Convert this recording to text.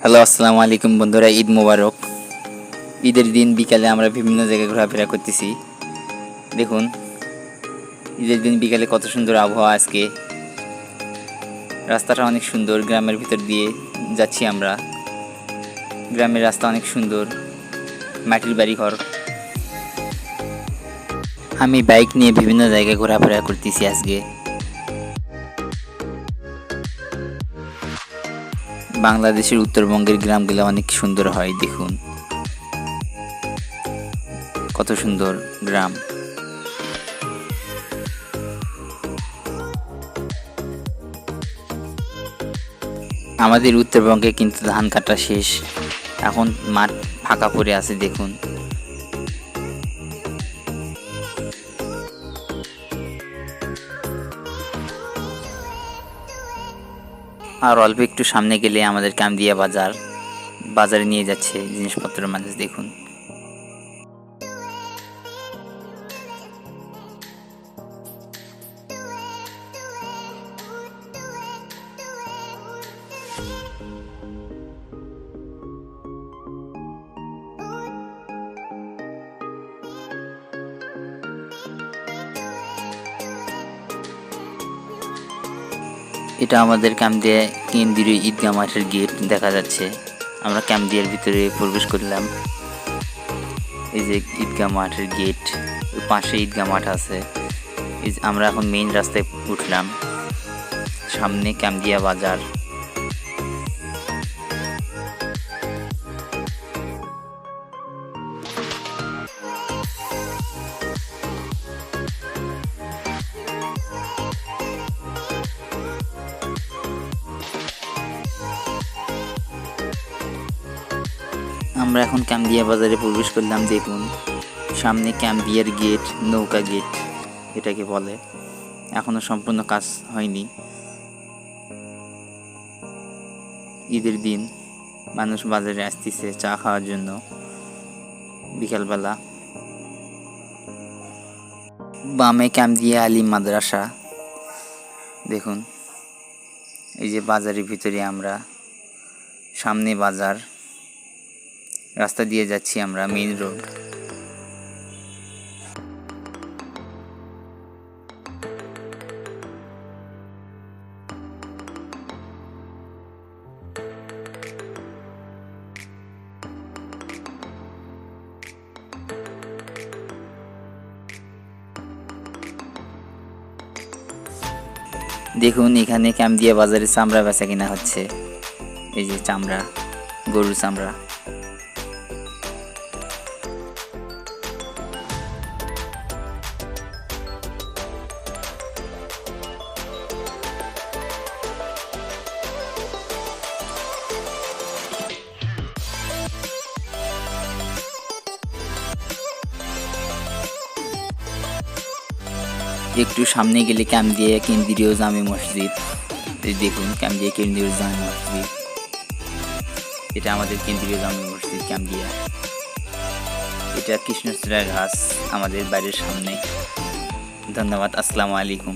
Hello, আসসালামু আলাইকুম বন্ধুরা, ঈদ মোবারক। ঈদের দিন বিকালে আমরা বিভিন্ন জায়গায় ঘোরাফেরা করতেছি। দেখুন, ঈদের দিন বিকালে কত সুন্দর আবহাওয়া আজকে। রাস্তাটা অনেক সুন্দর, গ্রামের ভিতর দিয়ে যাচ্ছি আমরা। গ্রামের রাস্তা অনেক সুন্দর, মাটির বাড়ি ঘর। আমি বাইক নিয়ে বিভিন্ন জায়গায় ঘোরাফেরা করতেছি আজকে। বাংলাদেশের উত্তরবঙ্গের গ্রামগুলো অনেক সুন্দর হয়। দেখুন কত সুন্দর গ্রাম। আমাদের উত্তরবঙ্গে কিন্তু ধান কাটা শেষ, এখন মাঠ ফাঁকা পড়ে আছে। দেখুন আর অল্প একটু সামনে গেলে আমাদের কামদিয়া বাজার, বাজারে নিয়ে যাচ্ছে জিনিসপত্র মানুষ। দেখুন এটা আমাদের কামদিয়া কেন্দ্রীয় ঈদগাহ মাঠের গেট দেখা যাচ্ছে। আমরা কামদিয়ার ভিতরে প্রবেশ করলাম। এই যে ঈদগাহ মাঠের গেট, ওই পাশে ঈদগাহ মাঠ আছে। আমরা এখন মেইন রাস্তায় উঠলাম, সামনে কামদিয়া বাজার। আমরা এখন কামদিয়া বাজারে প্রবেশ করলাম। দেখুন সামনে কামদিয়ার গেট, নৌকা গেট এটাকে বলে। এখনো সম্পূর্ণ কাজ হয়নি। ঈদের দিন মানুষ বাজারে আসতেছে চা খাওয়ার জন্য বিকালবেলা। বামে কামদিয়া আলিম মাদ্রাসা। দেখুন এই যে বাজারের ভিতরে আমরা, সামনে বাজার, রাস্তা দিয়ে যাচ্ছি আমরা, মেইন রোড। দেখুন এখানে কামদিয়া বাজারে চামড়া বেচা কিনা হচ্ছে। এই যে চামড়া, গরুর চামড়া। একটু সামনে গেলে কামদিয়া কেন্দ্রীয় জামে মসজিদ। দেখুন কামদিয়া কেন্দ্রীয় জামে মসজিদ, এটা আমাদের কেন্দ্রীয় জামে মসজিদ কামদিয়া। এটা কৃষ্ণচূড়া গাছ আমাদের বাড়ির সামনে। ধন্যবাদ, আসসালামু আলাইকুম।